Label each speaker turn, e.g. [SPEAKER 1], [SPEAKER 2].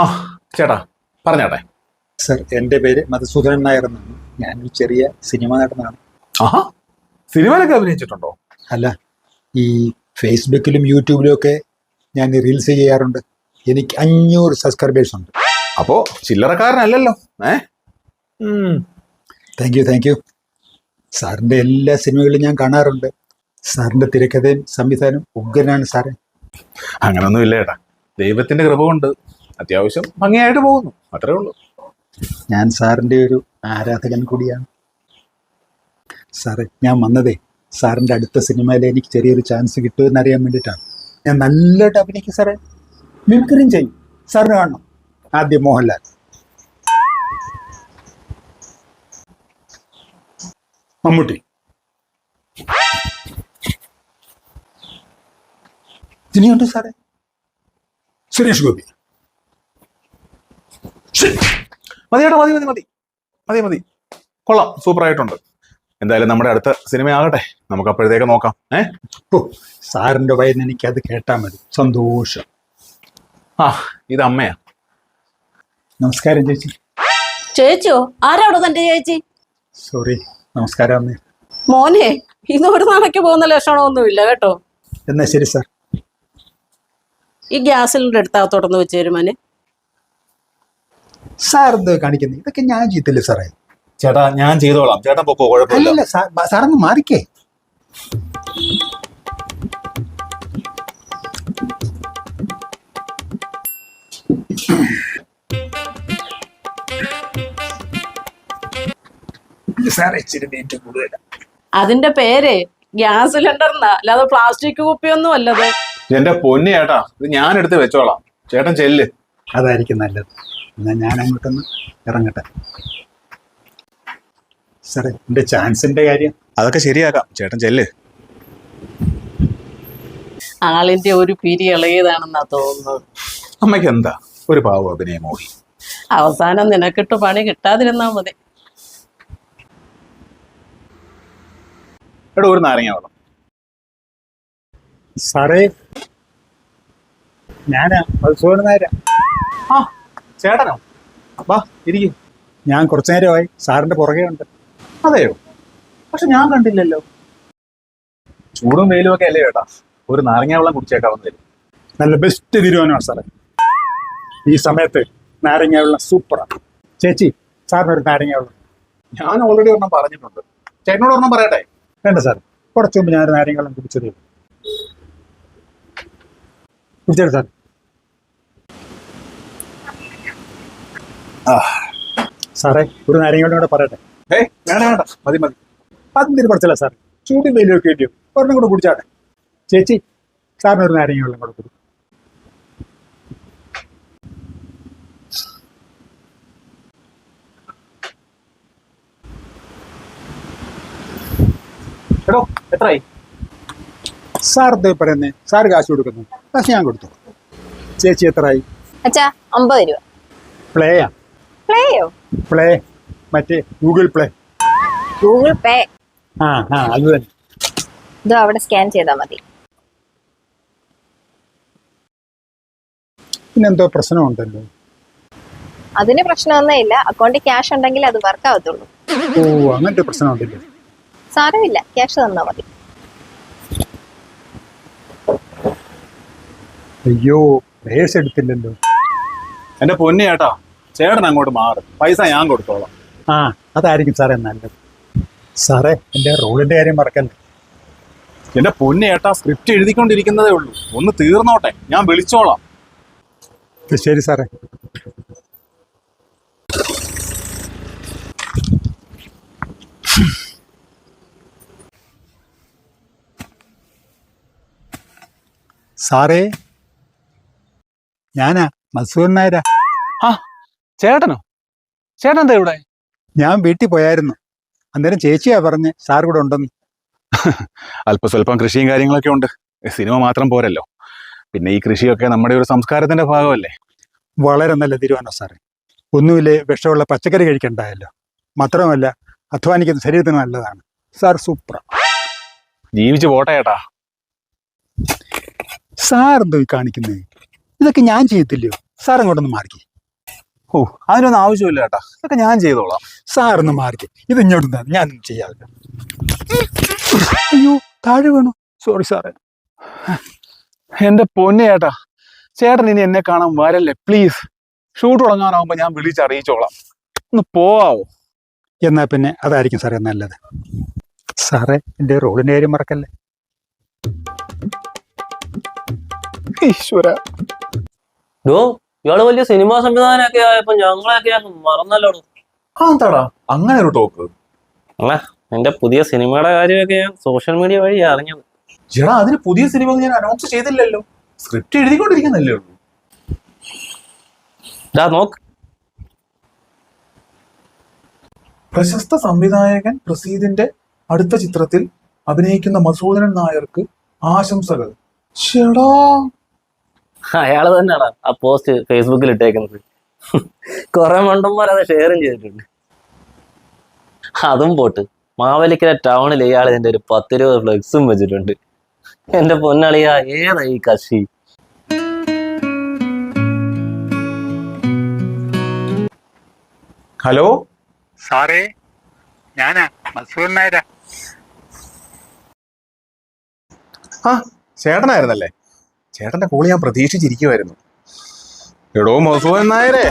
[SPEAKER 1] ആ ചേട്ടാ പറഞ്ഞാട്ടെ.
[SPEAKER 2] സർ, എൻ്റെ പേര് മധുസൂദനൻ നായർ എന്നാണ്. ഞാനൊരു ചെറിയ സിനിമ നടനാണ്.
[SPEAKER 1] ആഹാ, സിനിമയിലൊക്കെ അഭിനയിച്ചിട്ടുണ്ടോ?
[SPEAKER 2] അല്ല, ഈ ഫേസ്ബുക്കിലും യൂട്യൂബിലും ഒക്കെ ഞാൻ റീൽസ് ചെയ്യാറുണ്ട്. എനിക്ക് 500 സബ്സ്ക്രൈബേഴ്സ് ഉണ്ട്.
[SPEAKER 1] അപ്പോ ചില്ലറക്കാരനല്ലല്ലോ.
[SPEAKER 2] Thank you. സാറിൻ്റെ എല്ലാ സിനിമകളും ഞാൻ കാണാറുണ്ട്. സാറിൻ്റെ തിരക്കഥയും സംവിധാനവും ഉഗ്രനാണ് സാറേ.
[SPEAKER 1] അങ്ങനൊന്നും ഇല്ല ചേട്ടാ, ദൈവത്തിന്റെ കൃപ കൊണ്ട് അത്യാവശ്യം ഭംഗിയായിട്ട് പോകുന്നു, അത്രേ ഉള്ളൂ.
[SPEAKER 2] ഞാൻ സാറിൻ്റെ ഒരു ആരാധകൻ കൂടിയാണ്. സാറേ, ഞാൻ വന്നതേ സാറിൻ്റെ അടുത്ത സിനിമയിൽ എനിക്ക് ചെറിയൊരു ചാൻസ് കിട്ടുമെന്ന് അറിയാൻ വേണ്ടിയിട്ടാണ്. ഞാൻ നല്ലതായിട്ട് അഭിനയിക്കും സാറേ, മിമിക്രിയും ചെയ്യും. സാറിന് കാണണം. ആദ്യം മോഹൻലാൽ, മമ്മൂട്ടി, ഇനിയുണ്ട് സാറേ സുരേഷ് ഗോപി.
[SPEAKER 1] മതി ചേട്ടാ, മതി മതി മതി മതി മതി കൊള്ളാം, സൂപ്പർ ആയിട്ടുണ്ട്. എന്തായാലും നമ്മുടെ അടുത്ത സിനിമ ആകട്ടെ, നമുക്ക് അപ്പോഴത്തേക്ക് നോക്കാം.
[SPEAKER 2] ഓ, സാറിൻ്റെ വയറിന് എനിക്കത് കേട്ടാൽ മതി. സന്തോഷം.
[SPEAKER 1] ആ, ഇത് അമ്മയാ.
[SPEAKER 2] നമസ്കാരം ചേച്ചി.
[SPEAKER 3] ചേച്ചിയോ? ആരാടോ തന്റെ ചേച്ചി?
[SPEAKER 2] സോറി, നമസ്കാരം അമ്മേ.
[SPEAKER 3] മോനെ, ഇന്ന് ഒരു നാളേക്ക് പോകുന്ന ലക്ഷണമൊന്നുമില്ല കേട്ടോ.
[SPEAKER 2] എന്നാ ശരി സാർ.
[SPEAKER 3] ഈ ഗ്യാസ് സിലിണ്ടർ എടുത്താത്തോട്ടൊന്ന് വെച്ച് തരുമാനെ.
[SPEAKER 2] സാർ എന്ത് കാണിക്കുന്നത്? ഇതൊക്കെ ഞാൻ ചെയ്തില്ലേ സാറേ.
[SPEAKER 1] ചേട്ടാ ഞാൻ ചെയ്തോളാം, ചേട്ടൻ പൊക്കോ, കുഴപ്പമില്ല.
[SPEAKER 2] അല്ലല്ല, സാറൊന്ന് മാറിക്കേ. സാറേ ഇച്ചിരി വെയിറ്റ് കൂടുതല.
[SPEAKER 3] അതിന്റെ പേര് ഗ്യാസ് സിലിണ്ടറിനാ, അല്ലാതെ പ്ലാസ്റ്റിക് കുപ്പിയൊന്നും അല്ലത്.
[SPEAKER 1] എന്റെ പൊന്നു ചേട്ടാ, ഇത് ഞാൻ എടുത്ത് വെച്ചോളാം, ചേട്ടൻ ചെല്ല്.
[SPEAKER 2] അതായിരിക്കും നല്ലത്. എന്നാ ഞാൻ അങ്ങോട്ടൊന്ന് ഇറങ്ങട്ടെ. സാറേ, എൻ്റെ ചാൻസിന്റെ കാര്യം
[SPEAKER 1] അതൊക്കെ ശരിയാക്കാം, ചേട്ടൻ ചെല്ല്.
[SPEAKER 3] ആളിന്റെ ഒരു പിരി ഇളകിയതാണെന്നാ തോന്നുന്നത്.
[SPEAKER 1] അമ്മയ്ക്ക് എന്താ ഒരു പാവം അഭിനയം മോഹി.
[SPEAKER 3] അവസാനം നിനക്കിട്ട് പണി കിട്ടാതിരുന്നാ മതി.
[SPEAKER 1] എടോ, ഒരു നാരങ്ങ വെള്ളം.
[SPEAKER 2] സാറേ, ഞാനാ മധുസൂദനൻ നായരാ.
[SPEAKER 1] ആ, ചേട്ടനോ? വാ ഇരിക്കും.
[SPEAKER 2] ഞാൻ കുറച്ചു നേരമായി സാറിന്റെ പുറകെ ഉണ്ട്.
[SPEAKER 1] അതെയോ? പക്ഷെ ഞാൻ കണ്ടില്ലല്ലോ. ചൂടും വെയിലും ഒക്കെ അല്ലേ ചേട്ടാ, ഒരു നാരങ്ങ വെള്ളം കുടിച്ചേക്കാവുന്ന തരും.
[SPEAKER 2] നല്ല ബെസ്റ്റ് തീരുമാനമാണ് സാറേ. ഈ സമയത്ത് നാരങ്ങ വെള്ളം സൂപ്പറാണ്. ചേച്ചി, സാറിനൊരു നാരങ്ങ വെള്ളം.
[SPEAKER 1] ഞാൻ ഓൾറെഡി ഒരെണ്ണം പറഞ്ഞിട്ടുണ്ട്, ചേട്ടനോട് ഒരെണ്ണം പറയട്ടെ?
[SPEAKER 2] വേണ്ട സാർ, കുറച്ചു മുമ്പ് ഞാനൊരു നാരങ്ങ വെള്ളം കുടിച്ചതേ ഉള്ളൂ. കുടിച്ചേട്ടാ സാർ. സാറേ, ഒരു നാരങ്ങ വെള്ളം കൂടെ പറയട്ടെ?
[SPEAKER 1] വേണ്ട വേണ്ട, മതി മതി.
[SPEAKER 2] അതിന് കുറച്ചല്ല സാർ, ചൂടും വെയിലും ഒക്കെ കിട്ടിയോ, ഒരെണ്ണം കൂടെ കുടിച്ചാട്ടെ. ചേച്ചി, സാറിനൊരു നാരങ്ങ വെള്ളം കൂടെ കൊടുക്കും.
[SPEAKER 1] എടോ, എത്രയായി?
[SPEAKER 2] സാർ എന്തേ പറയുന്നേ? സാർ കാശ് കൊടുക്കുന്നു, കാശ് ഞാൻ കൊടുത്തു. ചേച്ചി എത്രയായി?
[SPEAKER 4] അച്ഛാ 50 രൂപ.
[SPEAKER 2] പ്ലേയാ?
[SPEAKER 4] പ്ലേയോ?
[SPEAKER 2] പ്ലേ, മറ്റേ ഗൂഗിൾ പ്ലേ.
[SPEAKER 4] ഗൂഗിൾ പേ.
[SPEAKER 2] ആ അത് തന്നെ.
[SPEAKER 4] ഇത് അവിടെ സ്കാൻ ചെയ്താൽ മതി.
[SPEAKER 2] പിന്നെന്തോ പ്രശ്നമുണ്ടല്ലോ.
[SPEAKER 4] അതിന് പ്രശ്നമൊന്നും ഇല്ല. അക്കൗണ്ടിൽ ക്യാഷ് ഉണ്ടെങ്കിൽ അത് വർക്ക് ആവത്തുള്ളൂ.
[SPEAKER 2] ഓ, അങ്ങനത്തെ പ്രശ്നമുണ്ടല്ലോ.
[SPEAKER 4] സാരമില്ല, ക്യാഷ് തന്നാ മതി.
[SPEAKER 2] അയ്യോ, പേഴ്സ് എടുത്തില്ലല്ലോ.
[SPEAKER 1] എന്റെ പൊന്നു ചേട്ടാ, ചേട്ടൻ അങ്ങോട്ട് മാറും, പൈസ ഞാൻ കൊടുത്തോളാം.
[SPEAKER 2] ആ, അതായിരിക്കും സാറേ നല്ലത്. സാറേ, എൻ്റെ റോളിന്റെ കാര്യം മറക്കല്ലേ.
[SPEAKER 1] എന്റെ പൊന്നു ചേട്ടാ, സ്ക്രിപ്റ്റ് എഴുതിക്കൊണ്ടിരിക്കുന്നതേ ഉള്ളൂ, ഒന്ന് തീർന്നോട്ടെ, ഞാൻ വിളിച്ചോളാം.
[SPEAKER 2] ശരി സാറേ. സാറേ, ഞാനാ മധുസൂദനൻ നായരാ.
[SPEAKER 1] ആ, ചേട്ടനോ? ചേട്ടൻ എന്താ ഇവിടെ?
[SPEAKER 2] ഞാൻ വീട്ടിൽ പോയായിരുന്നു. അന്നേരം ചേച്ചിയാ പറഞ്ഞ് സാർ കൂടെ ഉണ്ടെന്ന്.
[SPEAKER 1] അല്പസ്വല്പം കൃഷിയും കാര്യങ്ങളൊക്കെ ഉണ്ട്, സിനിമ മാത്രം പോരല്ലോ. പിന്നെ ഈ കൃഷിയൊക്കെ നമ്മുടെ ഒരു സംസ്കാരത്തിന്റെ ഭാഗമല്ലേ.
[SPEAKER 2] വളരെ നല്ല തീരുമാനം സാറേ. ഒന്നുമില്ലേ, വിഷമുള്ള പച്ചക്കറി കഴിക്കണ്ടായല്ലോ. മാത്രമല്ല, അധ്വാനിക്കുന്ന ശരീരത്തിന് നല്ലതാണ്. Sir super.
[SPEAKER 1] ജീവിച്ചു പോട്ടെ ചേട്ടാ.
[SPEAKER 2] സാർ എന്തോ ഈ കാണിക്കുന്നേ? ഇതൊക്കെ ഞാൻ ചെയ്യത്തില്ലയോ? സാർ ഇങ്ങോട്ടൊന്ന് മാറിക്കേ.
[SPEAKER 1] ഓ അതിനൊന്നും ആവശ്യമില്ല ചേട്ടാ, ഇതൊക്കെ ഞാൻ ചെയ്തോളാം.
[SPEAKER 2] സാറൊന്ന് മാറിക്കേ. ഇത് ഇങ്ങോട്ട് ഞാനൊന്നും ചെയ്യാറില്ല. അയ്യോ, താഴെ വീണു. സോറി സാറേ.
[SPEAKER 1] എന്റെ പൊന്നു ചേട്ടാ, ചേട്ടൻ ഇനി എന്നെ കാണാൻ വരല്ലേ പ്ലീസ്. ഷൂട്ട് തുടങ്ങാനാവുമ്പോ ഞാൻ വിളിച്ചറിയിച്ചോളാം. ഒന്ന് പോവാവോ?
[SPEAKER 2] എന്നാ പിന്നെ അതായിരിക്കും സാറേ നല്ലത്. സാറേ, എൻ്റെ റോളിൻ്റെ കാര്യം മറക്കല്ലേ.
[SPEAKER 1] ഈശ്വര.
[SPEAKER 5] ഡോ, ഇയാള് വലിയ സിനിമാ സംവിധാനമൊക്കെ ആയപ്പോ ഞങ്ങളെയൊക്കെ മറന്നല്ലോ.
[SPEAKER 1] എന്താടാ അങ്ങനെ ഒരു ടോക്ക്?
[SPEAKER 5] എന്റെ പുതിയ സിനിമയുടെ കാര്യമൊക്കെ ഞാൻ സോഷ്യൽ മീഡിയ വഴി അറിഞ്ഞത്.
[SPEAKER 1] ചേട്ടാ, അതിന് പുതിയ സിനിമ ഞാൻ അനൗൺസ് ചെയ്തില്ലല്ലോ. സ്ക്രിപ്റ്റ് എഴുതിക്കൊണ്ടിരിക്കുന്നല്ലേ ഉള്ളൂ.
[SPEAKER 5] നോക്ക്,
[SPEAKER 1] പ്രശസ്ത സംവിധായകൻ പ്രസീദിന്റെ അടുത്ത ചിത്രത്തിൽ അഭിനയിക്കുന്ന മധുസൂദനൻ നായർക്ക് ആശംസകൾ. ചേടാ,
[SPEAKER 5] അയാള് തന്നെയാണ് ആ പോസ്റ്റ് ഫേസ്ബുക്കിൽ ഇട്ടേക്കുന്നത്. കുറെ മണ്ടന്മാർ അത് ഷെയറും ചെയ്തിട്ടുണ്ട്. അതും പോട്ട്, മാവേലിക്കര ടൗണിൽ ഇയാൾ ഇതിന്റെ ഒരു 10-20 ഫ്ലെക്സും വെച്ചിട്ടുണ്ട്. എന്റെ പൊന്നളിയ, ഏതായി കശി.
[SPEAKER 1] ഹലോ
[SPEAKER 2] സാറേ, ഞാനാ മധുസൂദനൻ നായരാ.
[SPEAKER 1] ആ ചേട്ടനായിരുന്നല്ലേ? ചേട്ടന്റെ കോള് ഞാൻ പ്രതീക്ഷിച്ചിരിക്കുവായിരുന്നു. എടോ മധുസൂദനൻ നായരെ,